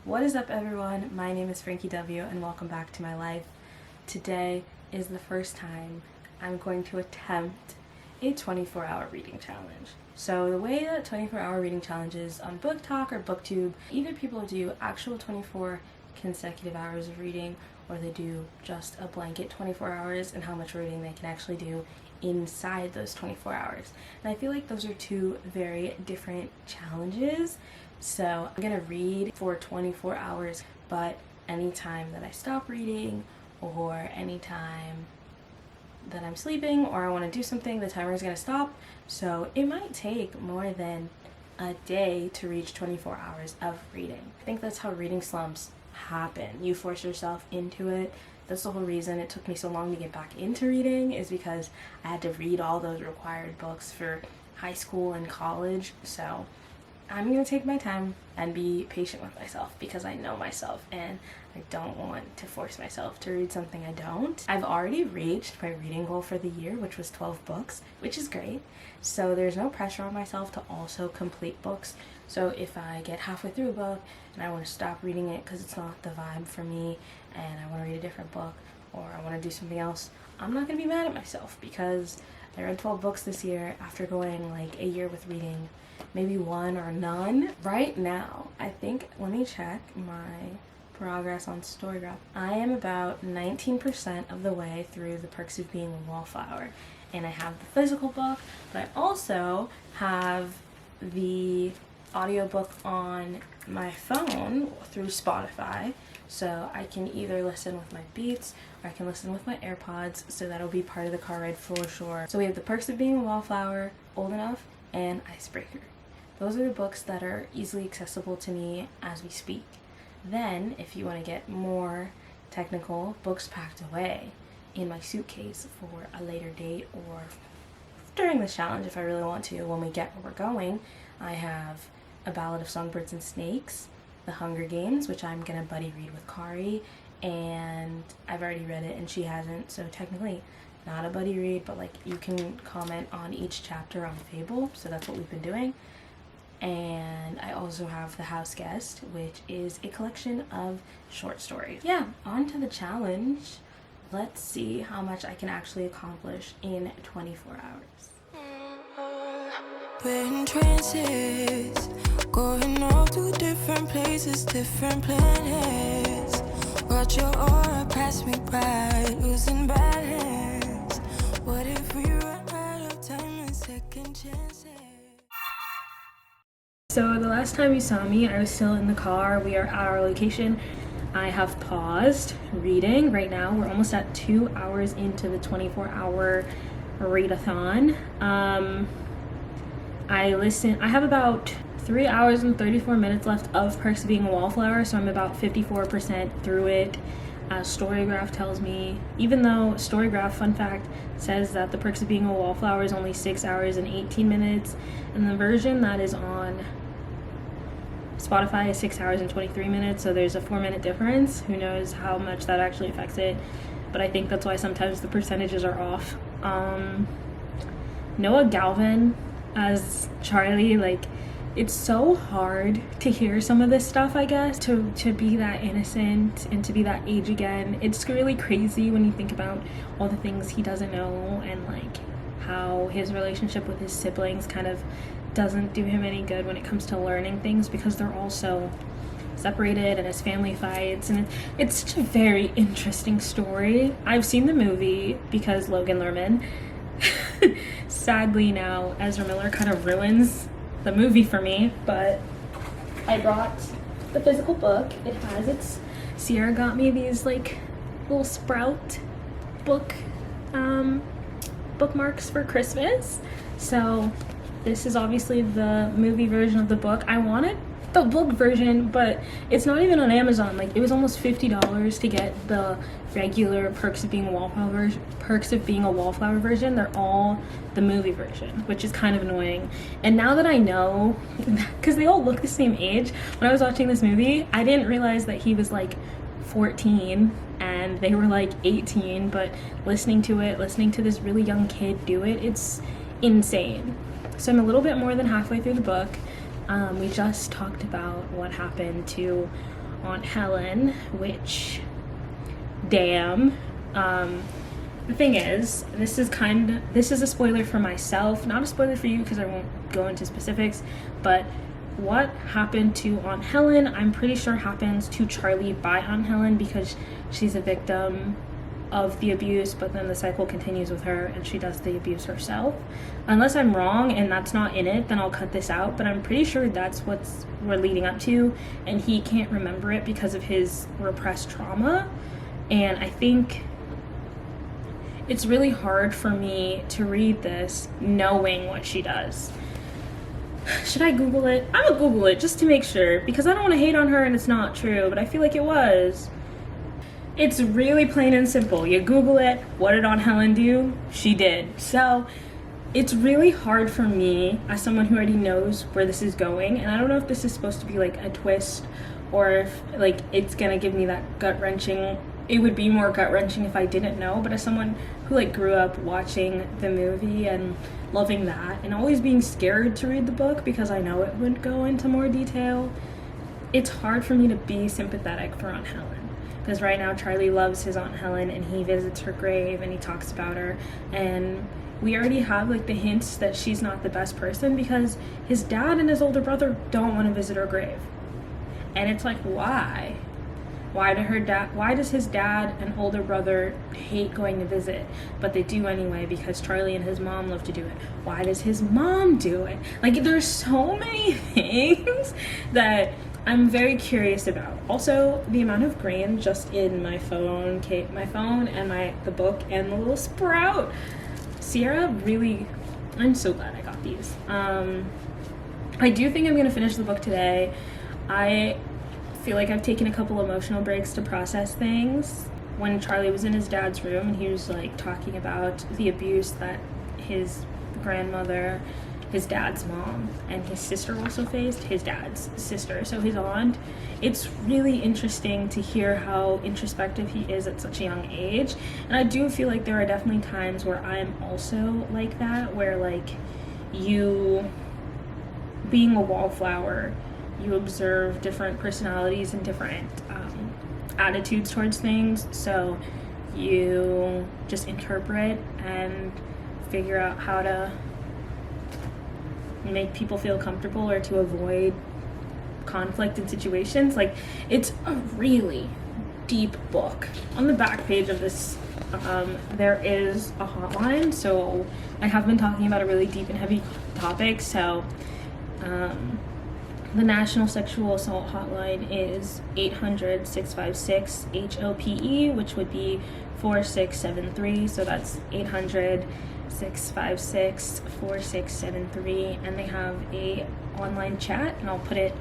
What is up, everyone? My name is Frankie W and welcome back to my life. Today is the first time I'm going to attempt a 24-hour reading challenge. So the way that 24-hour reading challenges on Book Talk or BookTube, either people do actual 24 consecutive hours of reading or they do just a blanket 24 hours and how much reading they can actually do inside those 24 hours. And I feel like those are two very different challenges. So I'm gonna read for 24 hours, but anytime that I stop reading or anytime that I'm sleeping or I want to do something, the timer is gonna stop. So it might take more than a day to reach 24 hours of reading. I think that's how reading slumps happen. You force yourself into it. That's the whole reason it took me so long to get back into reading, is because I had to read all those required books for high school and college. So I'm gonna take my time and be patient with myself because I know myself and I don't want to force myself to read something I don't. I've already reached my reading goal for the year, which was 12 books, which is great. So there's no pressure on myself to also complete books. So if I get halfway through a book and I want to stop reading it because it's not the vibe for me and I want to read a different book or I want to do something else, I'm not gonna be mad at myself because I read 12 books this year after going like a year with reading maybe one or none. Right now, I think, let me check my progress on Storygraph. I am about 19% of the way through The Perks of Being a Wallflower, and I have the physical book, but I also have the audiobook on my phone through Spotify, so I can either listen with my Beats or I can listen with my AirPods, so that'll be part of the car ride for sure. So we have The Perks of Being a Wallflower, Old Enough, and Icebreaker. Those are the books that are easily accessible to me as we speak. Then, if you want to get more technical, books packed away in my suitcase for a later date or during this challenge if I really want to when we get where we're going, I have A Ballad of Songbirds and Snakes, The Hunger Games, which I'm going to buddy read with Kari, and I've already read it and she hasn't, so technically not a buddy read, but like you can comment on each chapter on Fable, so that's what we've been doing. And I also have The House Guest, which is a collection of short stories. Yeah, on to the challenge. Let's see how much I can actually accomplish in 24 hours. We're in trances, going off to different places, different planets. Watch your aura pass me by, losing balance. What if we run out of time and second chances? So the last time you saw me, I was still in the car. We are at our location. I have paused reading. Right now, we're almost at 2 hours into the 24-hour readathon. I have about 3 hours and 34 minutes left of Perks of Being a Wallflower, so I'm about 54% through it. Storygraph tells me, even though Storygraph, fun fact, says that The Perks of Being a Wallflower is only 6 hours and 18 minutes, and the version that is on Spotify is 6 hours and 23 minutes, so there's a 4-minute difference. Who knows how much that actually affects it, but I think that's why sometimes the percentages are off. Noah Galvin as Charlie, like, it's so hard to hear some of this stuff, I guess, to be that innocent and to be that age again. It's really crazy when you think about all the things he doesn't know and like how his relationship with his siblings kind of doesn't do him any good when it comes to learning things because they're all so separated and his family fights, and it's such a very interesting story. I've seen the movie because Logan Lerman. Sadly now Ezra Miller kind of ruins the movie for me, but I brought the physical book. It has its, Sierra got me these like little Sprout book bookmarks for Christmas, so this is obviously the movie version of the book. I wanted the book version, but it's not even on Amazon. Like, it was almost $50 to get the regular Perks of Being a Wallflower version. They're all the movie version, which is kind of annoying. And now that I know, because they all look the same age, when I was watching this movie, I didn't realize that he was like 14 and they were like 18, but listening to this really young kid do it, it's insane. So I'm a little bit more than halfway through the book. We just talked about what happened to Aunt Helen, which, damn. The thing is, this is a spoiler for myself, not a spoiler for you because I won't go into specifics, but what happened to Aunt Helen, I'm pretty sure happens to Charlie by Aunt Helen, because she's a victim of the abuse, but then the cycle continues with her and she does the abuse herself. Unless I'm wrong and that's not in it, then I'll cut this out, but I'm pretty sure that's what we're leading up to, and he can't remember it because of his repressed trauma. And I think it's really hard for me to read this knowing what she does. Should I Google it? I'm gonna Google it just to make sure, because I don't want to hate on her and it's not true, but I feel like it was. It's really plain and simple. You Google it, what did Aunt Helen do? She did. So it's really hard for me as someone who already knows where this is going, and I don't know if this is supposed to be like a twist or if like it's gonna give me that gut-wrenching. It would be more gut-wrenching if I didn't know, but as someone who like grew up watching the movie and loving that and always being scared to read the book because I know it would go into more detail, it's hard for me to be sympathetic for Aunt Helen. Because right now Charlie loves his Aunt Helen and he visits her grave and he talks about her, and we already have like the hints that she's not the best person because his dad and his older brother don't want to visit her grave. And it's like, why? Why does his dad and older brother hate going to visit, but they do anyway because Charlie and his mom love to do it? Why does his mom do it? Like, there's so many things that I'm very curious about. Also, the amount of grain just in my phone and the book and the little sprout. Sierra really, I'm so glad I got these. I do think I'm gonna finish the book today. I feel like I've taken a couple emotional breaks to process things. When Charlie was in his dad's room and he was like talking about the abuse that his grandmother, his dad's mom, and his sister also faced, his dad's sister, so his aunt. It's really interesting to hear how introspective he is at such a young age. And I do feel like there are definitely times where I'm also like that, where like you, being a wallflower, you observe different personalities and different attitudes towards things, so you just interpret and figure out how to make people feel comfortable or to avoid conflict in situations. Like, it's a really deep book. On the back page of this, there is a hotline, so I have been talking about a really deep and heavy topic, so the National Sexual Assault Hotline is 800-656-HOPE, which would be 4673. So that's 800-656-4673. And they have a online chat, and I'll put it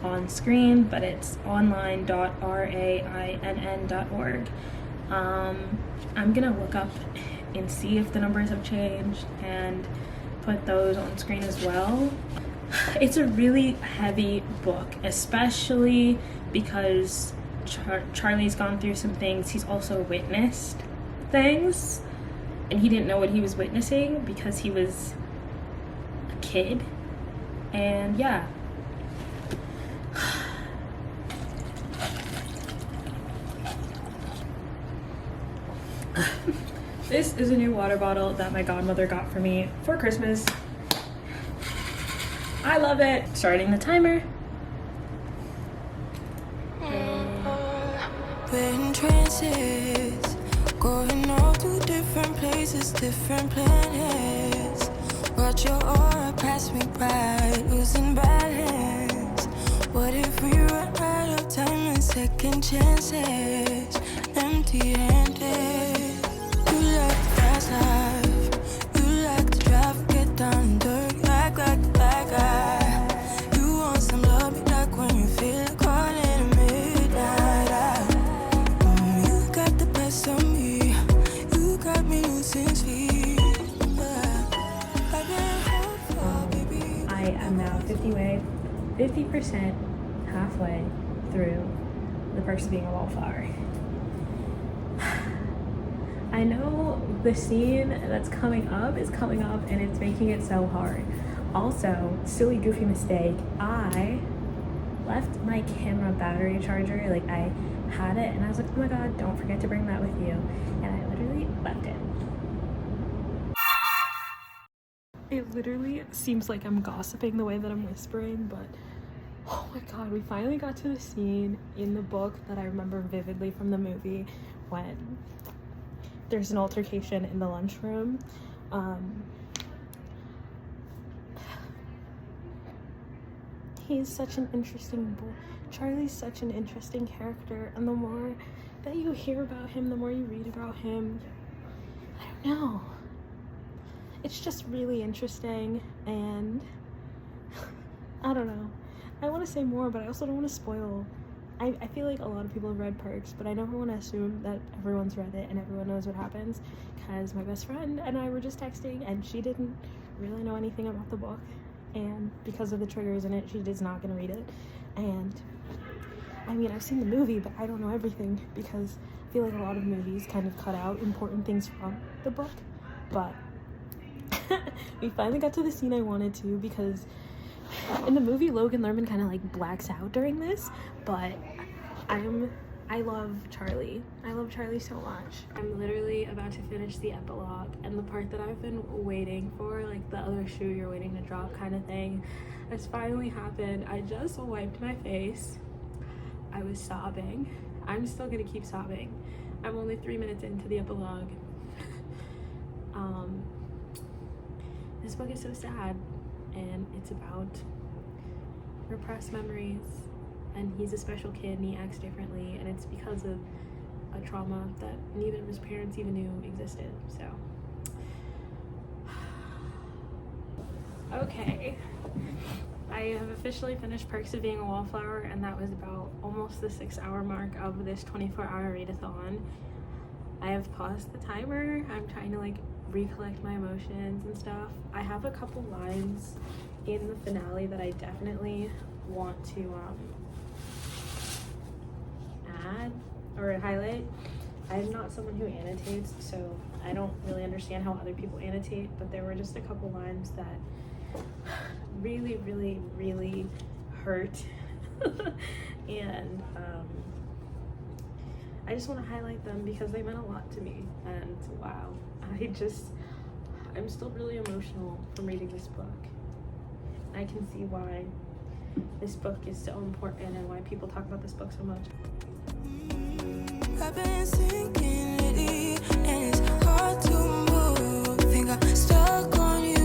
on screen, but it's online.rainn.org. I'm gonna look up and see if the numbers have changed and put those on screen as well. It's a really heavy book, especially because Charlie's gone through some things. He's also witnessed things, and he didn't know what he was witnessing because he was a kid. And yeah. This is a new water bottle that my godmother got for me for Christmas. I love it. Starting the timer. We're in trances, going all to different places, different planets. Watch your aura pass me by, losing balance. What if we run out of time and second chances? Empty-handed. You like the fast life, you like to drive, get down and dirty, like that guy. You want some love, be like when you feel caught in a midnight. You got the best of me, you got me losing sleep. I am now 50% halfway through The Perks of Being a Wallflower. I know the scene that's coming up is coming up and it's making it so hard. Also, silly goofy mistake, I left my camera battery charger. Like, I had it and I was like, oh my god, don't forget to bring that with you. And I literally left it. It literally seems like I'm gossiping the way that I'm whispering, but oh my god, we finally got to the scene in the book that I remember vividly from the movie when there's an altercation in the lunchroom. He's such an interesting boy. Charlie's such an interesting character, and the more that you hear about him, the more you read about him, I don't know. It's just really interesting, and I don't know. I want to say more, but I also don't want to spoil. I feel like a lot of people have read Perks, but I never want to assume that everyone's read it and everyone knows what happens, because my best friend and I were just texting, and she didn't really know anything about the book, and because of the triggers in it, she is not going to read it. And I mean, I've seen the movie, but I don't know everything, because I feel like a lot of movies kind of cut out important things from the book. But we finally got to the scene I wanted to, because in the movie Logan Lerman kind of like blacks out during this, but I love Charlie. I love Charlie so much. I'm literally about to finish the epilogue, and the part that I've been waiting for, like the other shoe you're waiting to drop kind of thing, has finally happened. I just wiped my face. I was sobbing. I'm still gonna keep sobbing. I'm only 3 minutes into the epilogue. This book is so sad, and it's about repressed memories, and he's a special kid and he acts differently, and it's because of a trauma that neither of his parents even knew existed. So okay, I have officially finished Perks of Being a Wallflower, and that was about almost the 6-hour mark of this 24-hour readathon. I have paused the timer. I'm trying to like recollect my emotions and stuff. I have a couple lines in the finale that I definitely want to add or highlight. I'm not someone who annotates, so I don't really understand how other people annotate, but there were just a couple lines that really, really, really hurt. And I just want to highlight them because they meant a lot to me, and wow, I'm still really emotional from reading this book. I can see why this book is so important and why people talk about this book so much. I've been sinking lately, and it's hard to move. Think I'm stuck on you.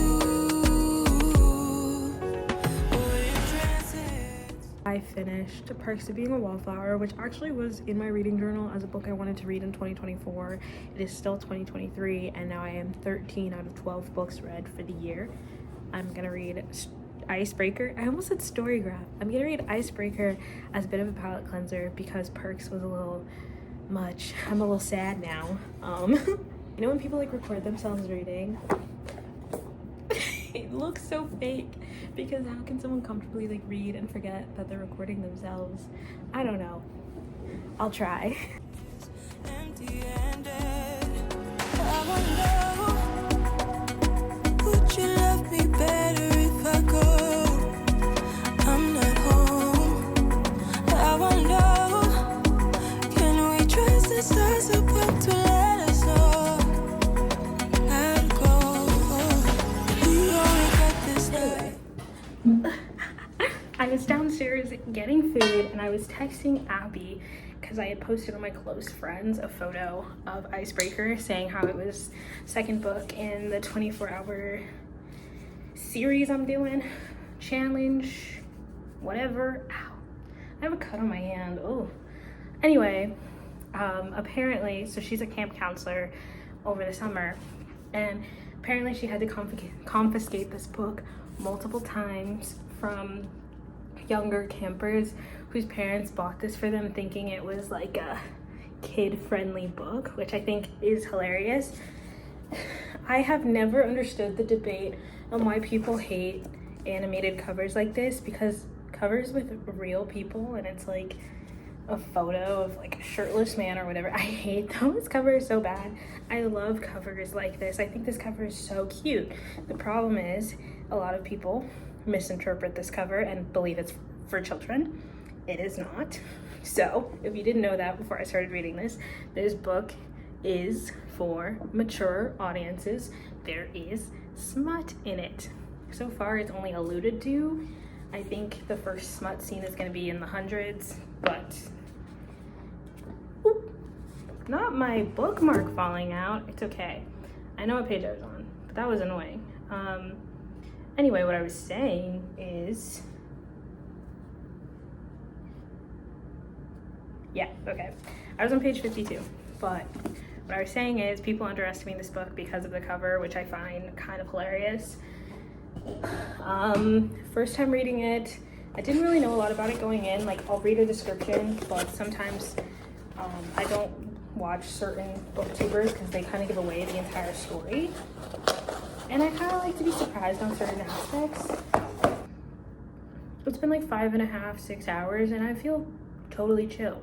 I finished Perks of Being a Wallflower, which actually was in my reading journal as a book I wanted to read in 2024. It is still 2023, and now I am 13 out of 12 books read for the year. I'm gonna read Icebreaker. I almost said Storygraph. I'm gonna read Icebreaker as a bit of a palate cleanser because Perks was a little much. I'm a little sad now. You know when people like record themselves reading? It looks so fake, because how can someone comfortably like read and forget that they're recording themselves? I don't know. I'll try. Empty-handed. I wonder, would you love me better if I go? I'm not home. I wonder, can we trust the stars above to let us know? I'd go. We only got this day. I was downstairs getting food, and I was texting Abby because I had posted on my close friends a photo of Icebreaker saying how it was second book in the 24-hour series I'm doing, challenge, whatever. Ow, I have a cut on my hand. Oh, anyway, apparently, so she's a camp counselor over the summer, and apparently she had to confiscate this book multiple times from younger campers whose parents bought this for them thinking it was like a kid-friendly book, which I think is hilarious. I have never understood the debate on why people hate animated covers like this, because covers with real people and it's like a photo of like a shirtless man or whatever, I hate those covers so bad. I love covers like this. I think this cover is so cute. The problem is a lot of people misinterpret this cover and believe it's for children. it is not. So if you didn't know that before I started reading this book is for mature audiences. There is smut in it. So far it's only alluded to. I think the first smut scene is going to be in the hundreds, but ooh, not my bookmark falling out. It's okay. I know what page I was on, but that was annoying. Anyway, what I was saying is, yeah, okay. I was on page 52, but what I was saying is people underestimate this book because of the cover, which I find kind of hilarious. First time reading it, I didn't really know a lot about it going in. Like, I'll read a description, but sometimes I don't watch certain booktubers because they kind of give away the entire story. And I kind of like to be surprised on certain aspects. It's been like 5.5, 6 hours, and I feel totally chill.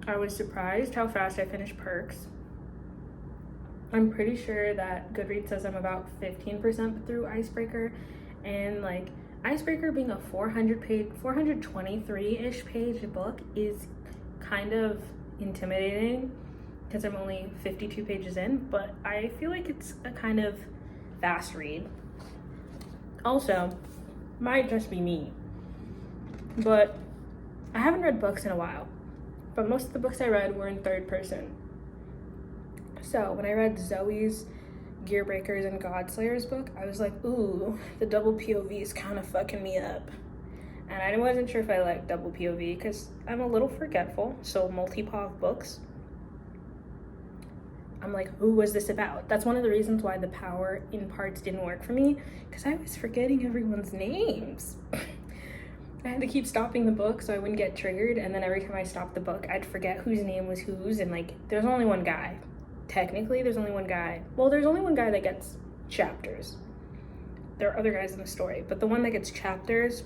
I was surprised how fast I finished Perks. I'm pretty sure that Goodreads says I'm about 15% through Icebreaker, and like Icebreaker being a 423-ish page book is kind of intimidating because I'm only 52 pages in, but I feel like it's a kind of fast read. Also, might just be me, but I haven't read books in a while, but most of the books I read were in third person. So when I read Zoe's Gearbreakers and Godslayers book, I was like, ooh, the double POV is kind of fucking me up. And I wasn't sure if I liked double POV because I'm a little forgetful, so multi-POV books, I'm like, who was this about? That's one of the reasons why the power in parts didn't work for me, because I was forgetting everyone's names. I had to keep stopping the book so I wouldn't get triggered, and then every time I stopped the book, I'd forget whose name was whose, and like, there's only one guy. Technically, there's only one guy. Well, there's only one guy that gets chapters. There are other guys in the story, but the one that gets chapters,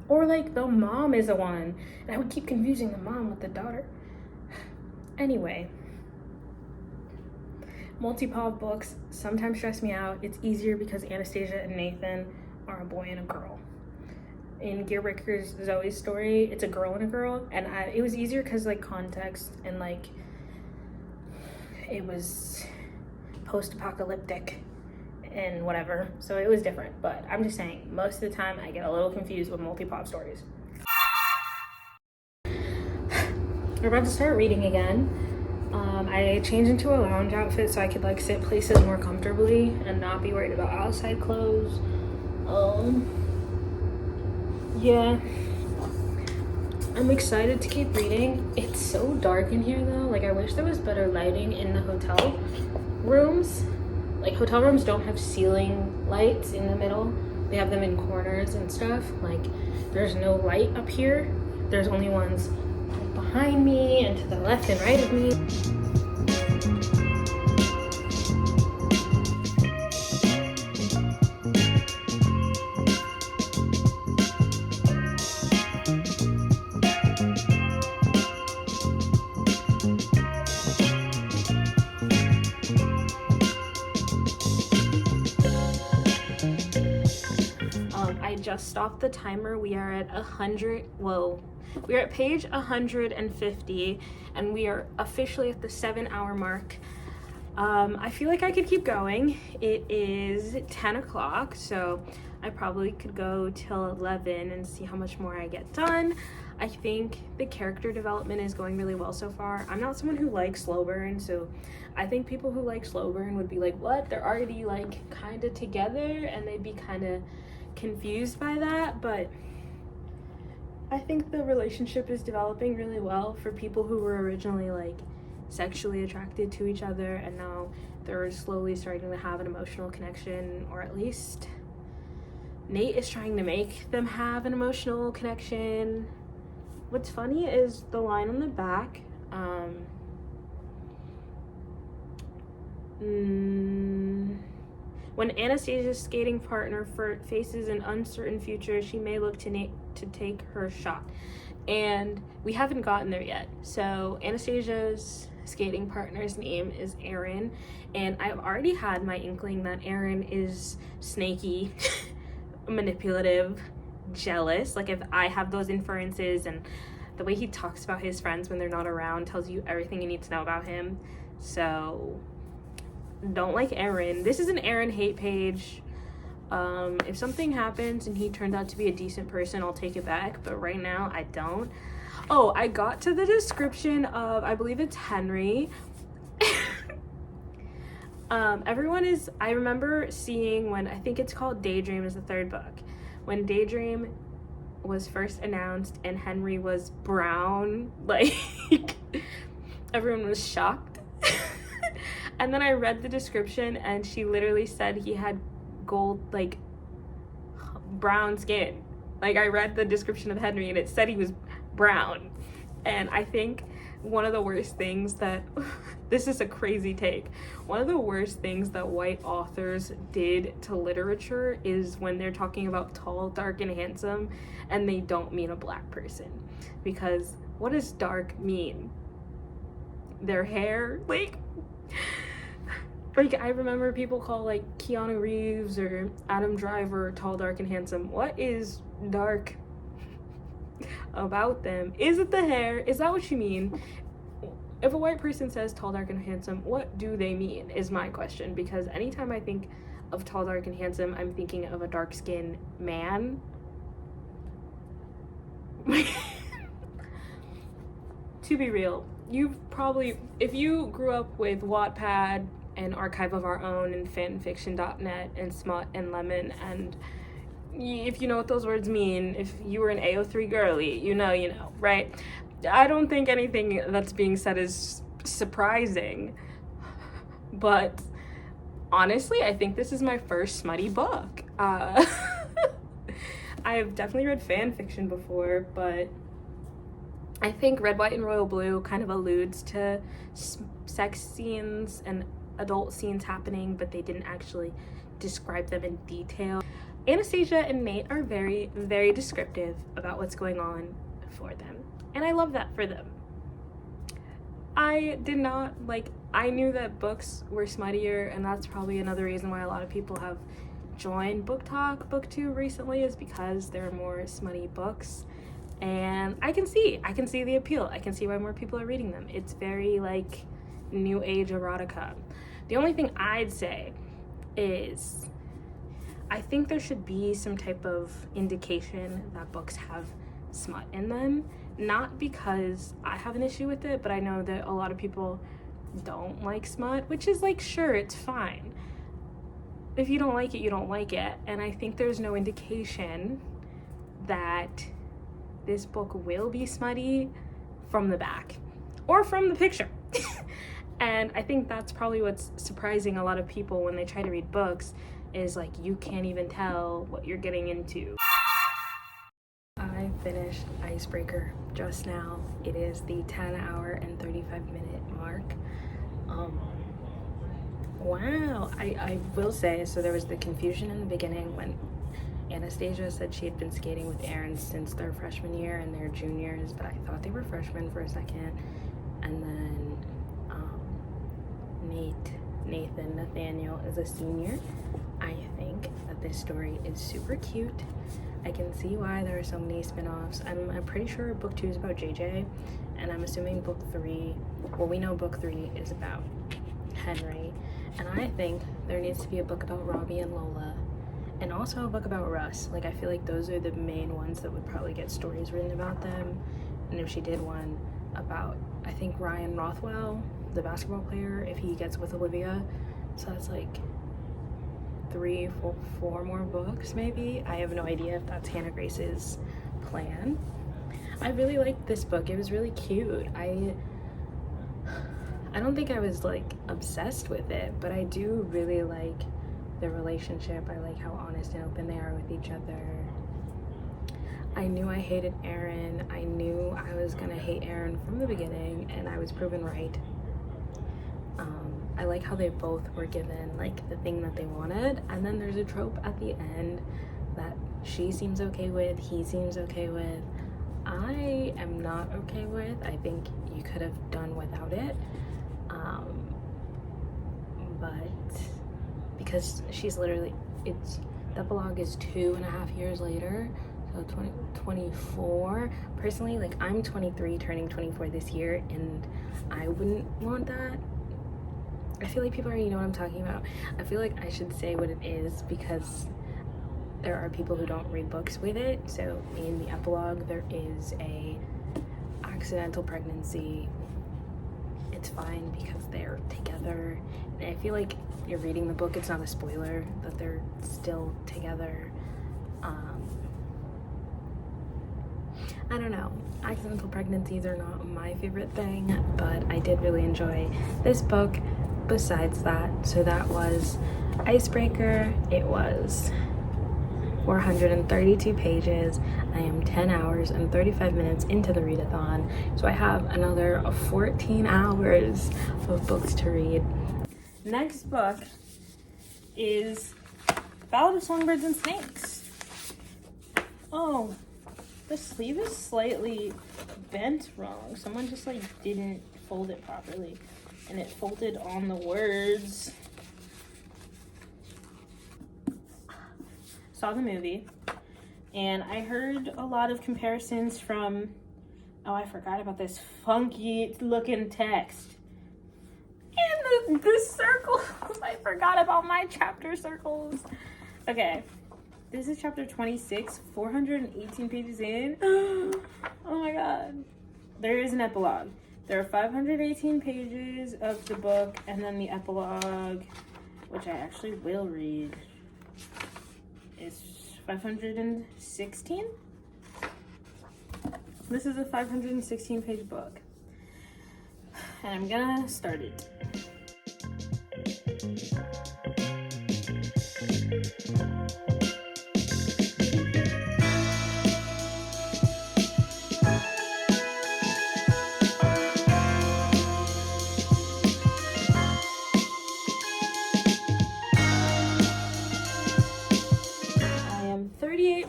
or like the mom is the one, and I would keep confusing the mom with the daughter. Anyway, multi-POV books sometimes stress me out. It's easier because Anastasia and Nathan are a boy and a girl. In Gearbreakers, Zoe's story, it's a girl and a girl, and it was easier because like context and like it was post-apocalyptic and whatever, so it was different. But I'm just saying, most of the time I get a little confused with multi-POV stories. We're about to start reading again. I changed into a lounge outfit so I could like sit places more comfortably and not be worried about outside clothes. Yeah, I'm excited to keep reading. It's so dark in here though. Like, I wish there was better lighting in the hotel rooms. Like, hotel rooms don't have ceiling lights in the middle. They have them in corners and stuff. Like, there's no light up here. There's only ones behind me and to the left and right of me. I just stopped the timer. We are at 100. Whoa. We are at page 150 and we are officially at the 7-hour mark. I feel like I could keep going. It is 10 o'clock, so I probably could go till 11 and see how much more I get done. I think the character development is going really well so far. I'm not someone who likes slow burn, so I think people who like slow burn would be like, what? They're already like kind of together, and they'd be kind of confused by that. But I think the relationship is developing really well for people who were originally like sexually attracted to each other, and now they're slowly starting to have an emotional connection, or at least Nate is trying to make them have an emotional connection. What's funny is the line on the back, when Anastasia's skating partner faces an uncertain future, she may look to Nate to take her shot. And we haven't gotten there yet. So Anastasia's skating partner's name is Aaron, and I've already had my inkling that Aaron is snaky, manipulative, jealous. Like, if I have those inferences, and the way he talks about his friends when they're not around tells you everything you need to know about him. So don't like Aaron. This is an Aaron hate page. If something happens and he turns out to be a decent person, I'll take it back, but right now I don't. Oh, I got to the description of, I believe it's Henry. I remember seeing when, I think it's called Daydream is the third book, when Daydream was first announced and Henry was brown, like, everyone was shocked. And then I read the description and she literally said he had gold, like, brown skin. Like, I read the description of Henry and it said he was brown. And I think one of the worst things that this is a crazy take, one of the worst things that white authors did to literature is when they're talking about tall, dark, and handsome and they don't mean a black person. Because what does dark mean? Their hair? Like I remember people call, like, Keanu Reeves or Adam Driver tall, dark, and handsome. What is dark about them? Is it the hair? Is that what you mean? If a white person says tall, dark, and handsome, what do they mean is my question. Because anytime I think of tall, dark, and handsome, I'm thinking of a dark-skinned man. To be real, you've probably, if you grew up with Wattpad and Archive of Our Own and fanfiction.net and Smut and Lemon, and if you know what those words mean, if you were an AO3 girly, you know, right? I don't think anything that's being said is surprising, but honestly, I think this is my first smutty book. I've definitely read fan fiction before, but I think Red, White, and Royal Blue kind of alludes to sex scenes and adult scenes happening, but they didn't actually describe them in detail. Anastasia and Nate are very, very descriptive about what's going on for them, and I love that for them. I knew that books were smuttier, and that's probably another reason why a lot of people have joined Book Talk BookTube recently, is because there are more smutty books, and I can see the appeal. I can see why more people are reading them. It's very, like, new age erotica. The only thing I'd say is I think there should be some type of indication that books have smut in them. Not because I have an issue with it, but I know that a lot of people don't like smut, which is, like, sure, it's fine. If you don't like it, you don't like it. And I think there's no indication that this book will be smutty from the back or from the picture. And I think that's probably what's surprising a lot of people when they try to read books, is, like, you can't even tell what you're getting into. I finished Icebreaker just now. It is the 10-hour and 35-minute mark. Wow, I will say, so there was the confusion in the beginning when Anastasia said she had been skating with Aaron since their freshman year and they're juniors, but I thought they were freshmen for a second. And then Nathaniel is a senior. I think that this story is super cute. I can see why there are so many spin-offs. I'm pretty sure book 2 is about JJ, and I'm assuming book 3, well, we know book 3 is about Henry, and I think there needs to be a book about Robbie and Lola, and also a book about Russ. Like, I feel like those are the main ones that would probably get stories written about them. And if she did one about, I think, Ryan Rothwell, the basketball player, if he gets with Olivia, so that's like 3, 4 more books maybe. I have no idea if that's Hannah Grace's plan. I really liked this book. It was really cute. I don't think I was, like, obsessed with it, but I do really like the relationship. I like how honest and open they are with each other. I knew I hated Aaron. I knew I was gonna hate Aaron from the beginning, and I was proven right. I like how they both were given, like, the thing that they wanted, and then there's a trope at the end that she seems okay with, he seems okay with. I am not okay with. I think you could have done without it. But because she's literally, the epilogue is 2.5 years later, So 24. Personally, like, I'm 23, turning 24 this year, and I wouldn't want that. I feel like people already know what I'm talking about. I feel like I should say what it is because there are people who don't read books with it. So in the epilogue, there is a accidental pregnancy. It's fine because they're together. And I feel like you're reading the book, it's not a spoiler that they're still together. I don't know. Accidental pregnancies are not my favorite thing, but I did really enjoy this book besides that. So that was Icebreaker. It was 432 pages. I am 10 hours and 35 minutes into the readathon, so I have another 14 hours of books to read. Next book is Ballad of Songbirds and Snakes. Oh, the sleeve is slightly bent wrong. Someone just like didn't fold it properly, and it folded on the words. Saw the movie, and I heard a lot of comparisons from, oh, I forgot about this funky looking text. And the circles, I forgot about my chapter circles. Okay, this is chapter 26, 418 pages in. Oh my god. There is an epilogue. There are 518 pages of the book, and then the epilogue, which I actually will read, is 516. This is a 516 page book, and I'm gonna start it.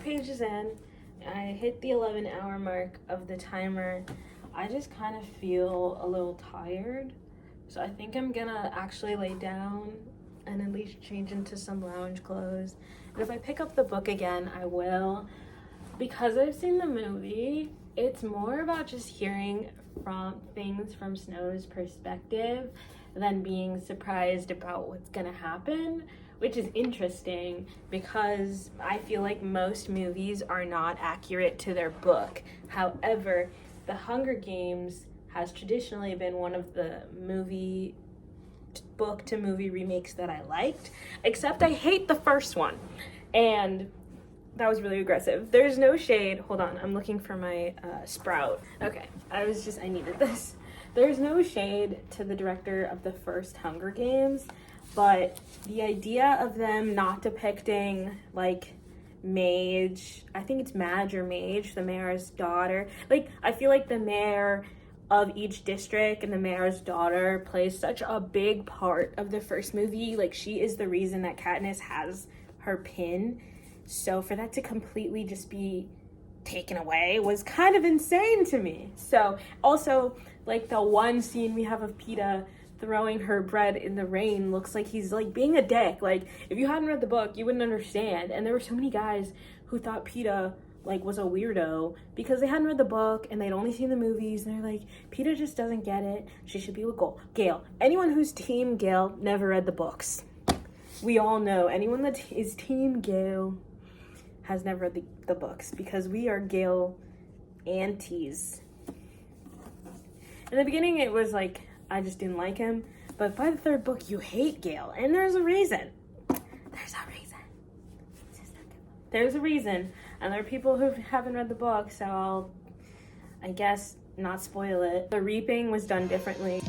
Pages in, I hit the 11-hour mark of the timer. I just kind of feel a little tired, so I think I'm gonna actually lay down and at least change into some lounge clothes. And if I pick up the book again, I will. Because I've seen the movie, it's more about just hearing things from Snow's perspective than being surprised about what's gonna happen, which is interesting because I feel like most movies are not accurate to their book. However, The Hunger Games has traditionally been one of the book to movie remakes that I liked, except I hate the first one. And that was really aggressive. There's no shade. Hold on, I'm looking for my Sprout. Okay, I needed this. There's no shade to the director of the first Hunger Games, but the idea of them not depicting, like, Mage, I think it's Madge or Mage, the mayor's daughter. Like, I feel like the mayor of each district and the mayor's daughter plays such a big part of the first movie. Like, she is the reason that Katniss has her pin. So for that to completely just be taken away was kind of insane to me. So, also, like, the one scene we have of Peeta throwing her bread in the rain looks like he's like being a dick. Like, if you hadn't read the book, you wouldn't understand. And there were so many guys who thought Peeta like was a weirdo because they hadn't read the book and they'd only seen the movies, and they're like, Peeta just doesn't get it. She should be with Gale. Anyone who's team Gale never read the books. We all know anyone that is team Gale has never read the books because we are Gale aunties. In the beginning, it was like I just didn't like him, but by the third book, you hate Gale, and there's a reason. There's a reason, and there are people who haven't read the book, so I'll, I guess, not spoil it. The reaping was done differently.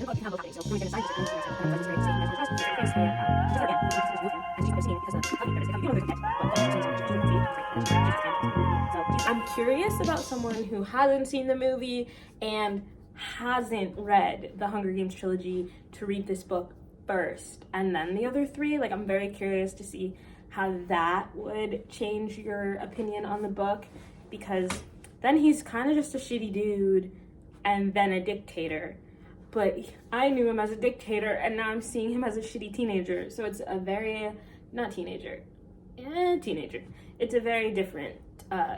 I'm curious about someone who hasn't seen the movie and hasn't read the Hunger Games trilogy to read this book first and then the other three. Like, I'm very curious to see how that would change your opinion on the book, because then he's kind of just a shitty dude and then a dictator. But I knew him as a dictator, and now I'm seeing him as a shitty teenager. So it's a very, not teenager, teenager. It's a very different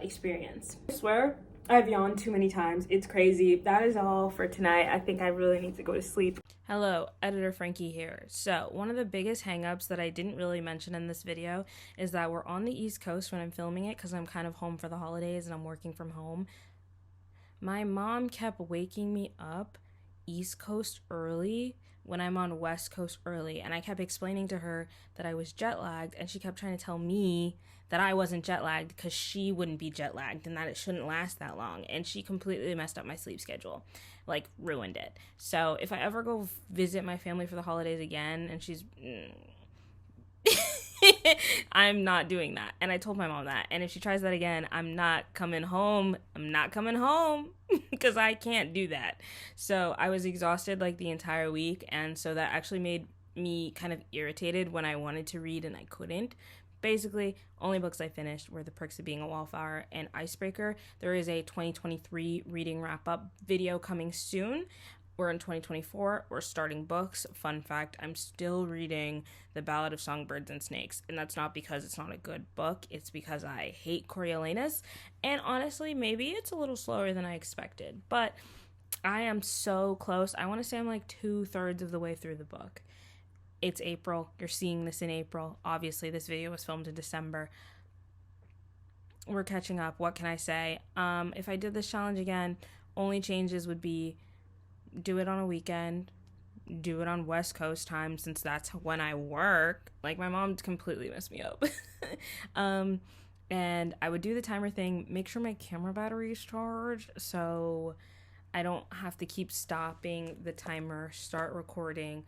experience. I swear I've yawned too many times. It's crazy. That is all for tonight. I think I really need to go to sleep. Hello, editor Frankie here. So, one of the biggest hangups that I didn't really mention in this video is that we're on the East Coast when I'm filming it because I'm kind of home for the holidays and I'm working from home. My mom kept waking me up East Coast early when I'm on West Coast early, and I kept explaining to her that I was jet lagged, and she kept trying to tell me that I wasn't jet lagged because she wouldn't be jet lagged and that it shouldn't last that long, and she completely messed up my sleep schedule, like ruined it. So if I ever go visit my family for the holidays again and she's I'm not doing that. And I told my mom that. And if she tries that again, I'm not coming home. I'm not coming home because I can't do that. So I was exhausted like the entire week. And so that actually made me kind of irritated when I wanted to read and I couldn't. Basically, only books I finished were The Perks of Being a Wallflower and Icebreaker. There is a 2023 reading wrap-up video coming soon. We're in 2024. We're starting books. Fun fact, I'm still reading The Ballad of Songbirds and Snakes. And that's not because it's not a good book. It's because I hate Coriolanus. And honestly, maybe it's a little slower than I expected. But I am so close. I want to say I'm like 2/3 of the way through the book. It's April. You're seeing this in April. Obviously, this video was filmed in December. We're catching up. What can I say? If I did this challenge again, only changes would be do it on a weekend, do it on West Coast time since that's when I work. Like, my mom completely messed me up. And I would do the timer thing, make sure my camera battery is charged so I don't have to keep stopping the timer, start recording,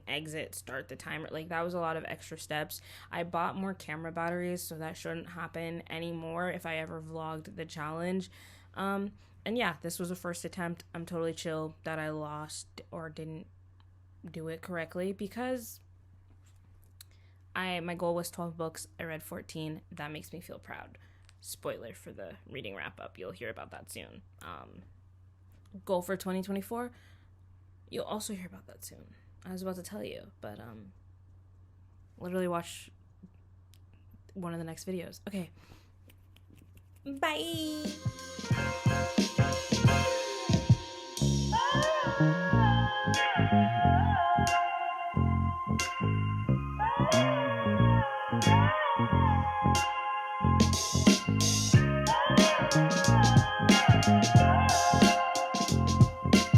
exit, start the timer. Like, that was a lot of extra steps. I bought more camera batteries, so that shouldn't happen anymore if I ever vlogged the challenge. And yeah, this was a first attempt. I'm totally chill that I lost or didn't do it correctly because my goal was 12 books. I read 14. That makes me feel proud. Spoiler for the reading wrap up. You'll hear about that soon. Goal for 2024. You'll also hear about that soon. I was about to tell you, but literally watch one of the next videos. Okay. Bye.